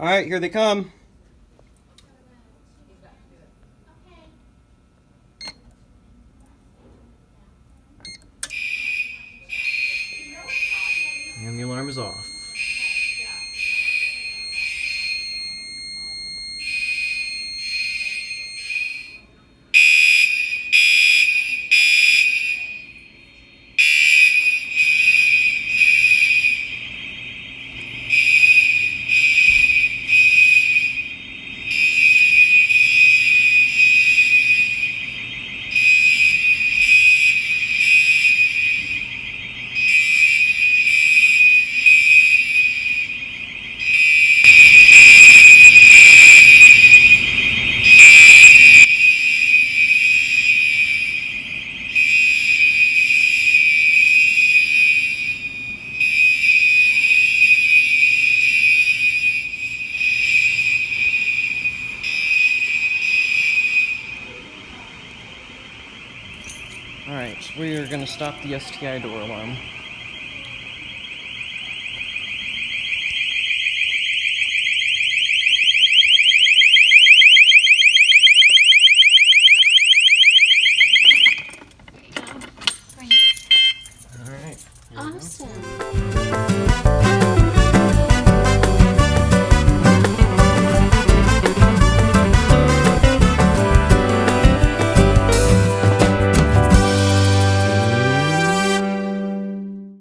All right, here they come. And the alarm is off. Alright, we are going to stop the STI door alarm.